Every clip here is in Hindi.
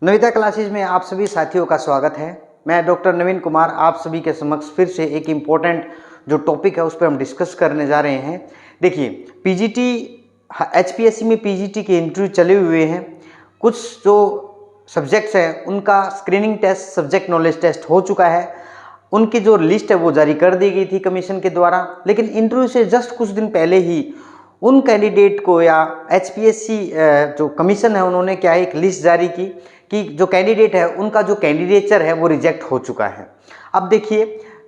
नविता क्लासेज में आप सभी साथियों का स्वागत है। मैं डॉक्टर नवीन कुमार आप सभी के समक्ष फिर से एक इम्पोर्टेंट जो टॉपिक है उस पर हम डिस्कस करने जा रहे हैं। देखिए, पीजीटी एचपीएससी में पीजीटी के इंटरव्यू चले हुए हैं। कुछ जो सब्जेक्ट्स हैं उनका screening test, subject knowledge test हो चुका है। उनकी जो लिस्ट है वो जारी कर दी गई थी कमीशन के द्वारा, लेकिन इंटरव्यू से जस्ट कुछ दिन पहले ही उन कैंडिडेट को या एचपीएससी जो कमीशन है उन्होंने क्या है एक लिस्ट जारी की कि जो कैंडिडेट है उनका जो कैंडिडेचर है वो रिजेक्ट हो चुका है। अब देखिए,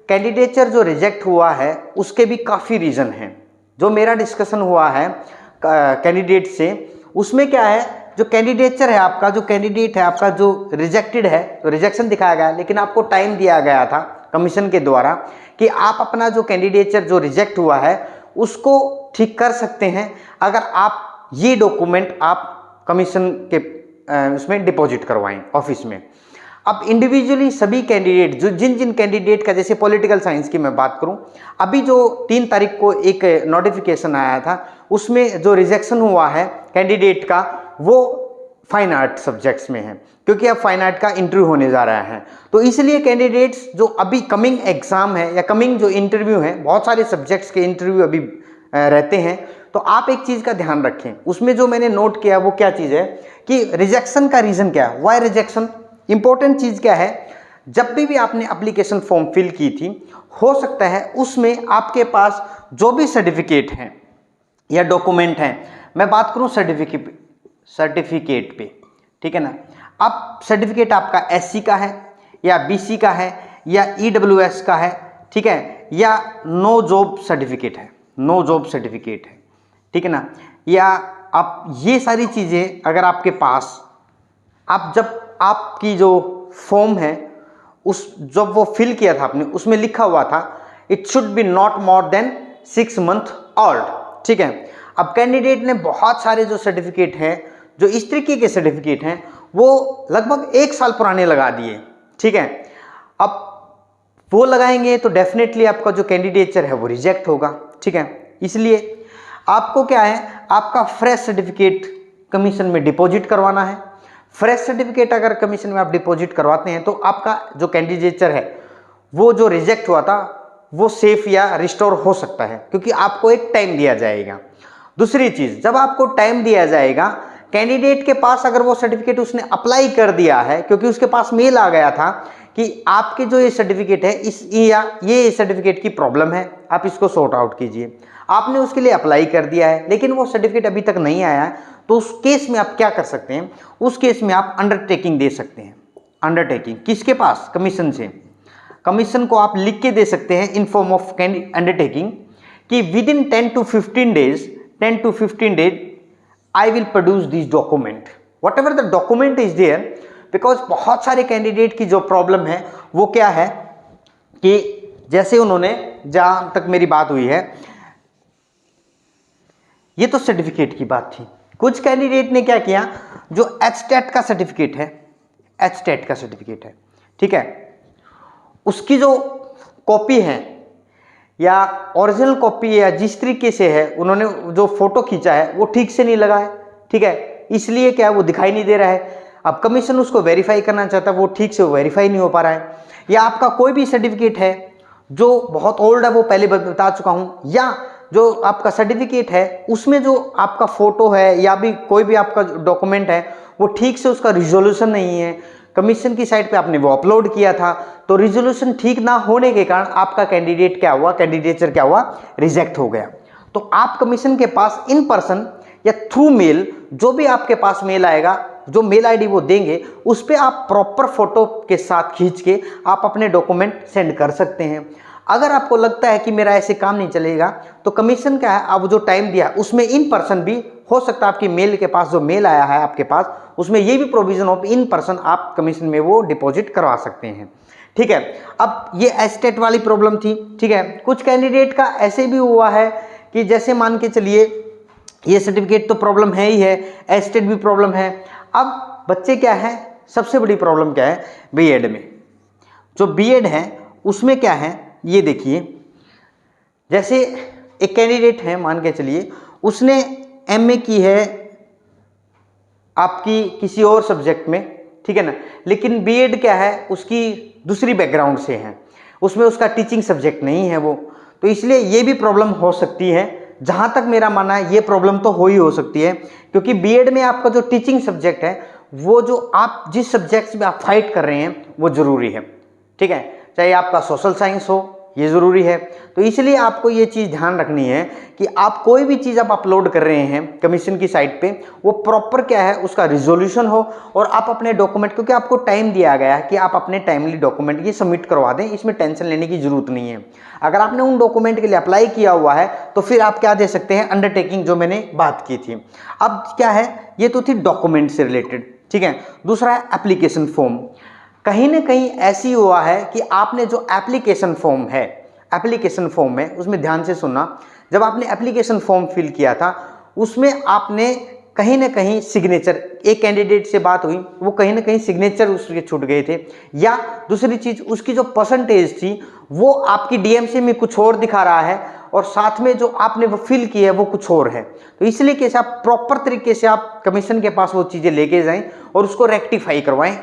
कैंडिडेचर जो रिजेक्ट हुआ है उसके भी काफ़ी रीज़न हैं। जो मेरा डिस्कशन हुआ है कैंडिडेट से, उसमें क्या है, जो कैंडिडेचर है आपका, जो कैंडिडेट है आपका जो रिजेक्टेड है, तो रिजेक्शन दिखाया गया, लेकिन आपको टाइम दिया गया था कमीशन के द्वारा कि आप अपना जो कैंडिडेचर जो रिजेक्ट हुआ है उसको ठीक कर सकते हैं अगर आप ये डॉक्यूमेंट आप कमीशन के उसमें डिपॉजिट करवाएं ऑफिस में। अब इंडिविजुअली सभी कैंडिडेट जो जिन कैंडिडेट का, जैसे पॉलिटिकल साइंस की मैं बात करूं, अभी जो 3 तारीख को एक नोटिफिकेशन आया था उसमें जो रिजेक्शन हुआ है कैंडिडेट का वो फाइन आर्ट सब्जेक्ट्स में है, क्योंकि अब फाइन आर्ट का इंटरव्यू होने जा रहा है। तो इसलिए कैंडिडेट्स जो अभी कमिंग एग्जाम है या कमिंग जो इंटरव्यू है, बहुत सारे सब्जेक्ट्स के इंटरव्यू अभी रहते हैं, तो आप एक चीज़ का ध्यान रखें। उसमें जो मैंने नोट किया वो क्या चीज़ है कि रिजेक्शन का रीज़न क्या है, वाई रिजेक्शन। इंपॉर्टेंट चीज़ क्या है, जब भी आपने एप्लीकेशन फॉर्म फिल की थी, हो सकता है उसमें आपके पास जो भी सर्टिफिकेट हैं या डॉक्यूमेंट हैं, मैं बात करूं सर्टिफिकेट पे, ठीक है ना। अब सर्टिफिकेट आपका एससी का है या बीसी का है या ईडब्ल्यूएस का है, ठीक है, या नो जॉब सर्टिफिकेट है, नो जॉब सर्टिफिकेट है, ठीक है ना। या आप ये सारी चीज़ें अगर आपके पास, आप जब आपकी जो फॉर्म है उस जब वो फिल किया था आपने, उसमें लिखा हुआ था it should be not more than 6 month old, ठीक है। अब कैंडिडेट ने बहुत सारे जो सर्टिफिकेट हैं, जो इस तरीके के सर्टिफिकेट हैं, वो लगभग 1 साल पुराने लगा दिए, ठीक है। अब वो लगाएंगे तो डेफिनेटली आपका जो कैंडिडेचर है वो रिजेक्ट होगा, ठीक है। इसलिए आपको क्या है, आपका फ्रेश सर्टिफिकेट कमीशन में डिपॉजिट करवाना है। फ्रेश सर्टिफिकेट अगर कमीशन में आप डिपॉजिट करवाते हैं तो आपका जो कैंडिडेचर है वो जो रिजेक्ट हुआ था वो सेफ या रिस्टोर हो सकता है, क्योंकि आपको एक टाइम दिया जाएगा। दूसरी चीज़, जब आपको टाइम दिया जाएगा, कैंडिडेट के पास अगर वो सर्टिफिकेट उसने अप्लाई कर दिया है, क्योंकि उसके पास मेल आ गया था कि आपके जो ये सर्टिफिकेट है इस या ये सर्टिफिकेट की प्रॉब्लम है, आप इसको सॉर्ट आउट कीजिए, आपने उसके लिए अप्लाई कर दिया है, लेकिन वो सर्टिफिकेट अभी तक नहीं आया है, तो उस केस में आप क्या कर सकते हैं, उस केस में आप अंडरटेकिंग दे सकते हैं। अंडरटेकिंग किसके पास, कमीशन से। कमीशन को आप लिख के दे सकते हैं इन फॉर्म ऑफ अंडरटेकिंग कि within 10 to 15 days I will produce this document, whatever the document is there. Because बहुत सारे कैंडिडेट की जो प्रॉब्लम है वो क्या है कि जैसे उन्होंने, जहां तक मेरी बात हुई है, ये तो सर्टिफिकेट की बात थी, कुछ कैंडिडेट ने क्या किया, जो एचटेट का सर्टिफिकेट है, एचटेट का सर्टिफिकेट है, ठीक है, उसकी जो कॉपी है या ओरिजिनल कॉपी या जिस तरीके से है उन्होंने जो फोटो खींचा है वो ठीक से नहीं लगा है, ठीक है, इसलिए क्या है वो दिखाई नहीं दे रहा है। अब कमीशन उसको वेरीफाई करना चाहता है, वो ठीक से वेरीफाई नहीं हो पा रहा है। या आपका कोई भी सर्टिफिकेट है जो बहुत ओल्ड है, वो पहले बता चुका हूं, या जो आपका सर्टिफिकेट है उसमें जो आपका फोटो है या भी कोई भी आपका डॉक्यूमेंट है वो ठीक से उसका रिजोल्यूशन नहीं है, कमीशन की साइट पे आपने वो अपलोड किया था, तो रिजोल्यूशन ठीक ना होने के कारण आपका कैंडिडेट क्या हुआ, कैंडिडेचर क्या हुआ, रिजेक्ट हो गया। तो आप कमीशन के पास इन पर्सन या थ्रू मेल, जो भी आपके पास मेल आएगा, जो मेल आईडी वो देंगे, उस पर आप प्रॉपर फोटो के साथ खींच के आप अपने डॉक्यूमेंट सेंड कर सकते हैं। अगर आपको लगता है कि मेरा ऐसे काम नहीं चलेगा, तो कमीशन क्या है, आप जो टाइम दिया उसमें इन पर्सन भी हो सकता है, आपकी मेल के पास जो मेल आया है आपके पास, उसमें ये भी प्रोविजन हो इन पर्सन आप कमीशन में वो डिपॉजिट करवा सकते हैं, ठीक है। अब ये एस्टेट वाली प्रॉब्लम थी, ठीक है। कुछ कैंडिडेट का ऐसे भी हुआ है कि जैसे मान के चलिए ये सर्टिफिकेट तो प्रॉब्लम है ही है, एस्टेट भी प्रॉब्लम है। अब बच्चे क्या है, सबसे बड़ी प्रॉब्लम क्या है, बीएड में, जो बीएड है उसमें क्या है, ये देखिए, जैसे एक कैंडिडेट है, मान के चलिए उसने एमए की है आपकी किसी और सब्जेक्ट में, ठीक है ना, लेकिन बीएड क्या है उसकी दूसरी बैकग्राउंड से है, उसमें उसका टीचिंग सब्जेक्ट नहीं है वो, तो इसलिए ये भी प्रॉब्लम हो सकती है। जहां तक मेरा मानना है ये प्रॉब्लम तो हो ही हो सकती है, क्योंकि बीएड में आपका जो टीचिंग सब्जेक्ट है वो जो आप जिस सब्जेक्ट में आप फाइट कर रहे हैं वो जरूरी है, ठीक है, चाहे आपका सोशल साइंस हो ये ज़रूरी है। तो इसलिए आपको ये चीज़ ध्यान रखनी है कि आप कोई भी चीज़ आप अपलोड कर रहे हैं कमीशन की साइट पे, वो प्रॉपर क्या है उसका रिजोल्यूशन हो, और आप अपने डॉक्यूमेंट, क्योंकि आपको टाइम दिया गया है कि आप अपने टाइमली डॉक्यूमेंट ये सबमिट करवा दें, इसमें टेंशन लेने की जरूरत नहीं है। अगर आपने उन डॉक्यूमेंट के लिए अप्लाई किया हुआ है तो फिर आप क्या दे सकते हैं, अंडरटेकिंग, जो मैंने बात की थी। अब क्या है, ये तो थी डॉक्यूमेंट से रिलेटेड, ठीक है। दूसरा है एप्लीकेशन फॉर्म। कहीं ना कहीं ऐसी हुआ है कि आपने जो एप्लीकेशन फॉर्म है, एप्लीकेशन फॉर्म में, उसमें ध्यान से सुनना, जब आपने एप्लीकेशन फॉर्म फिल किया था उसमें आपने कहीं ना कहीं सिग्नेचर, एक कैंडिडेट से बात हुई, वो कहीं ना कहीं सिग्नेचर उसके छूट गए थे, या दूसरी चीज उसकी जो परसेंटेज थी वो आपकी डीएमसी में कुछ और दिखा रहा है और साथ में जो आपने वो फिल की है वो कुछ और है। तो इसलिए कैसे आप प्रॉपर तरीके से आप कमीशन के पास वो चीजें लेके जाएं और उसको रेक्टिफाई करवाएं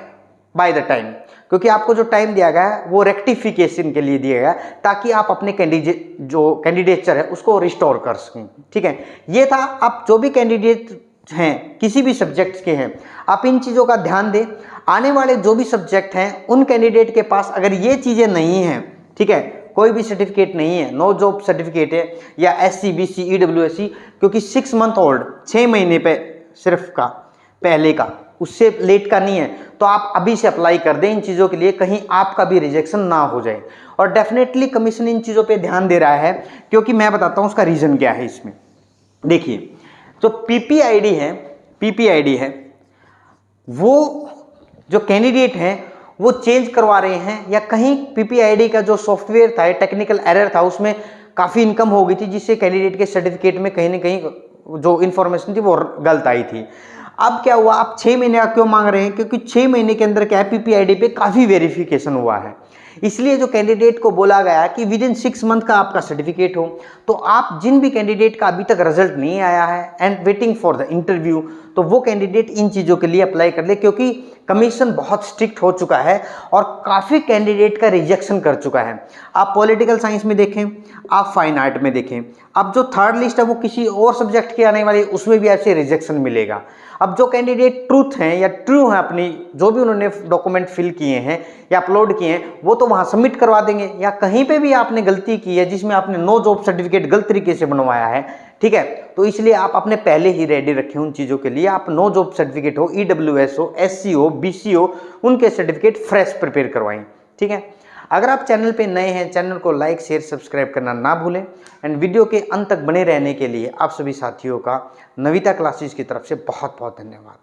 बाय द टाइम, क्योंकि आपको जो टाइम दिया गया है वो रेक्टिफिकेशन के लिए दिया गया है, ताकि आप अपने कैंडिडेचर है उसको रिस्टोर कर सकें, ठीक है। ये था, आप जो भी कैंडिडेट हैं किसी भी सब्जेक्ट के हैं, आप इन चीज़ों का ध्यान दें। आने वाले जो भी सब्जेक्ट हैं उन कैंडिडेट के पास अगर ये चीज़ें नहीं हैं, ठीक है, कोई भी सर्टिफिकेट नहीं है, नो जॉब सर्टिफिकेट है, या SC BC EWSC, क्योंकि 6 मंथ ओल्ड, 6 महीने पे सिर्फ का पहले का, उससे लेट का नहीं है, तो आप अभी से अप्लाई कर दें इन चीज़ों के लिए, कहीं आपका भी रिजेक्शन ना हो जाए। और डेफिनेटली कमीशन इन चीज़ों पे ध्यान दे रहा है, क्योंकि मैं बताता हूँ उसका रीज़न क्या है। इसमें देखिए, जो PPID है वो जो कैंडिडेट हैं वो चेंज करवा रहे हैं, या कहीं PPID का जो सॉफ्टवेयर था, टेक्निकल एरर था, उसमें काफ़ी इनकम हो गई थी, जिससे कैंडिडेट के सर्टिफिकेट में कहीं ना कहीं जो इन्फॉर्मेशन थी वो गलत आई थी। अब क्या हुआ, आप 6 महीने का क्यों मांग रहे हैं, क्योंकि 6 महीने के अंदर क्या है, PPID पे काफ़ी वेरिफिकेशन हुआ है, इसलिए जो कैंडिडेट को बोला गया कि विद इन 6 मंथ का आपका सर्टिफिकेट हो। तो आप जिन भी कैंडिडेट का अभी तक रिजल्ट नहीं आया है and waiting for the interview, तो वो कैंडिडेट इन चीज़ों के लिए अप्लाई कर ले, क्योंकि कमीशन बहुत स्ट्रिक्ट हो चुका है और काफ़ी कैंडिडेट का रिजेक्शन कर चुका है। आप पॉलिटिकल साइंस में देखें, आप फाइन आर्ट में देखें, अब जो थर्ड लिस्ट है वो किसी और सब्जेक्ट की आने वाली है, उसमें भी ऐसे रिजेक्शन मिलेगा। अब जो कैंडिडेट ट्रूथ हैं या ट्रू हैं, अपनी जो भी उन्होंने डॉक्यूमेंट फिल किए हैं या अपलोड किए हैं, वो तो वहाँ सबमिट करवा देंगे, या कहीं पे भी आपने गलती की है जिसमें आपने नो जॉब सर्टिफिकेट गलत तरीके से बनवाया है, ठीक है, तो इसलिए आप अपने पहले ही रेडी रखें उन चीज़ों के लिए। आप नो जॉब सर्टिफिकेट हो, EWS हो, SC हो, BC हो, उनके सर्टिफिकेट फ्रेश प्रिपेयर करवाएं, ठीक है। अगर आप चैनल पे नए हैं, चैनल को लाइक शेयर सब्सक्राइब करना ना भूलें, एंड वीडियो के अंत तक बने रहने के लिए आप सभी साथियों का नविता क्लासेस की तरफ से बहुत बहुत धन्यवाद।